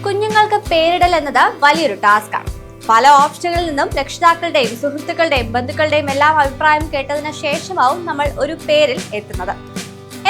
കുഞ്ഞുങ്ങൾക്ക് പേരിടൽ എന്നത് വലിയൊരു ടാസ്കാണ്. പല ഓപ്ഷനുകളിൽ നിന്നും രക്ഷിതാക്കളുടെയും സുഹൃത്തുക്കളുടെയും ബന്ധുക്കളുടെയും എല്ലാം അഭിപ്രായം കേട്ടതിന് ശേഷമാവും നമ്മൾ ഒരു പേരിൽ എത്തുന്നത്.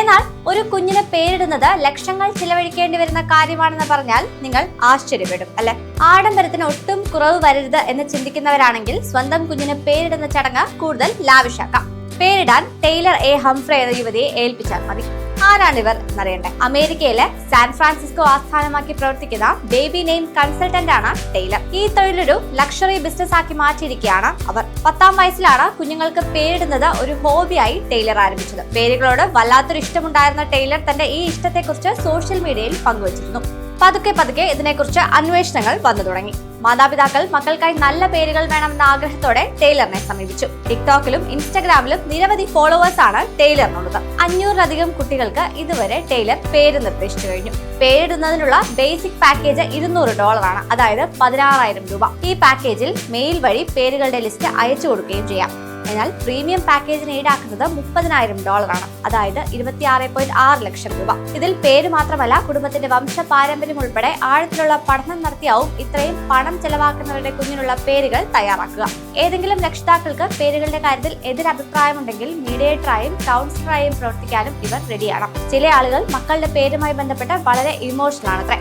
എന്നാൽ ഒരു കുഞ്ഞിന് പേരിടുന്നത് ലക്ഷങ്ങൾ ചിലവഴിക്കേണ്ടി വരുന്ന കാര്യമാണെന്ന് പറഞ്ഞാൽ നിങ്ങൾ ആശ്ചര്യപ്പെടും, അല്ലെ? ആഡംബരത്തിന് ഒട്ടും കുറവ് വരരുത് എന്ന് ചിന്തിക്കുന്നവരാണെങ്കിൽ സ്വന്തം കുഞ്ഞിന് പേരിടുന്ന ചടങ്ങ് കൂടുതൽ ലാവിഷാക്കാം. പേരിടാൻ ടൈലർ എ ഹംഫ്രെ എന്ന യുവതിയെ ഏൽപ്പിച്ചാൽ മതി. ആരാണിവർ എന്നറിയണ്ടേ? അമേരിക്കയിലെ സാൻ ഫ്രാൻസിസ്കോ ആസ്ഥാനമാക്കി പ്രവർത്തിക്കുന്ന ബേബി നെയിം കൺസൾട്ടന്റ് ആണ് ടൈലർ. ഈ തൊഴിലൊരു ലക്ഷറി ബിസിനസ് ആക്കി മാറ്റിയിരിക്കുകയാണ് അവർ. 10ാം വയസ്സിലാണ് കുഞ്ഞുങ്ങൾക്ക് പേരിടുന്നത് ഒരു ഹോബിയായി ടൈലർ ആരംഭിച്ചത്. പേരുകളോട് വല്ലാത്തൊരു ഇഷ്ടമുണ്ടായിരുന്ന ടൈലർ തന്റെ ഈ ഇഷ്ടത്തെക്കുറിച്ച് സോഷ്യൽ മീഡിയയിൽ പങ്കുവച്ചിരുന്നു. പതുക്കെ ഇതിനെക്കുറിച്ച് അന്വേഷണങ്ങൾ വന്നു തുടങ്ങി. മാതാപിതാക്കൾ മക്കൾക്കായി നല്ല പേരുകൾ വേണമെന്ന ആഗ്രഹത്തോടെ ടൈലറിനെ സമീപിച്ചു. ടിക്ടോക്കിലും ഇൻസ്റ്റഗ്രാമിലും നിരവധി ഫോളോവേഴ്സ് ആണ് ടൈലറിനുള്ളത്. 500-ലധികം കുട്ടികൾക്ക് ഇതുവരെ ടൈലർ പേര് നിർദ്ദേശിച്ചു കഴിഞ്ഞു. പേരിടുന്നതിനുള്ള ബേസിക് പാക്കേജ് $200 ആണ്, അതായത് 16,000 രൂപ. ഈ പാക്കേജിൽ മെയിൽ വഴി പേരുകളുടെ ലിസ്റ്റ് അയച്ചു കൊടുക്കുകയും ചെയ്യാം. എന്നാൽ പ്രീമിയം പാക്കേജിന് ഈടാക്കുന്നത് $30,000 ആണ്, അതായത് 26.6 ലക്ഷം രൂപ. ഇതിൽ പേര് മാത്രമല്ല, കുടുംബത്തിന്റെ വംശ പാരമ്പര്യം ഉൾപ്പെടെ ആഴത്തിലുള്ള പഠനം നടത്തിയാവും ഇത്രയും പണം ചെലവാക്കുന്നവരുടെ കുഞ്ഞിനുള്ള പേരുകൾ തയ്യാറാക്കുക. ഏതെങ്കിലും രക്ഷിതാക്കൾക്ക് പേരുകളുടെ കാര്യത്തിൽ എതിരഭിപ്രായമുണ്ടെങ്കിൽ മീഡിയേറ്ററായും കൗൺസിലറായും പ്രവർത്തിക്കാനും ഇവർ റെഡിയാണ്. ചില ആളുകൾ മക്കളുടെ പേരുമായി ബന്ധപ്പെട്ട് വളരെ ഇമോഷണൽ ആണത്രേ.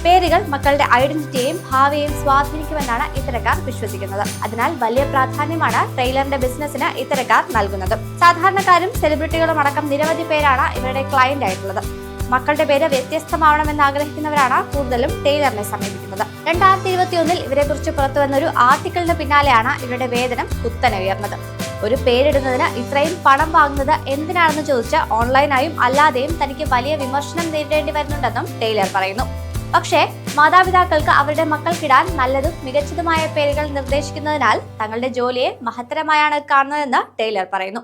പേരുകൾ മക്കളുടെ ഐഡന്റിറ്റിയെയും ഭാവിയെയും സ്വാധീനിക്കുമെന്നാണ് ഇത്തരക്കാർ വിശ്വസിക്കുന്നത്. അതിനാൽ വലിയ പ്രാധാന്യമാണ് ടൈലറിന്റെ ബിസിനസിന് ഇത്തരക്കാർ നൽകുന്നത്. സാധാരണക്കാരും സെലിബ്രിറ്റികളും അടക്കം നിരവധി പേരാണ് ഇവരുടെ ക്ലയന്റ് ആയിട്ടുള്ളത്. മക്കളുടെ പേര് വ്യത്യസ്തമാവണമെന്ന് ആഗ്രഹിക്കുന്നവരാണ് കൂടുതലും ടൈലറിനെ സമീപിക്കുന്നത്. 2021 ഇവരെ കുറിച്ച് പുറത്തുവന്ന ഒരു ആർട്ടിക്കിളിന് പിന്നാലെയാണ് ഇവരുടെ വേതനം കുത്തനെ ഉയർന്നത്. ഒരു പേരിടുന്നതിന് ഇത്രയും പണം വാങ്ങുന്നത് എന്തിനാണെന്ന് ചോദിച്ച് ഓൺലൈനായും അല്ലാതെയും തനിക്ക് വലിയ വിമർശനം നേരിടേണ്ടി വരുന്നുണ്ടെന്നും ടൈലർ പറയുന്നു. പക്ഷേ മാതാപിതാക്കൾക്ക് അവരുടെ മക്കൾക്കിടാൻ നല്ലതും മികച്ചതുമായ പേരുകൾ നിർദ്ദേശിക്കുന്നതിനാൽ തങ്ങളുടെ ജോലിയെ മഹത്തരമായാണ് കാണുന്നതെന്ന് ടൈലർ പറയുന്നു.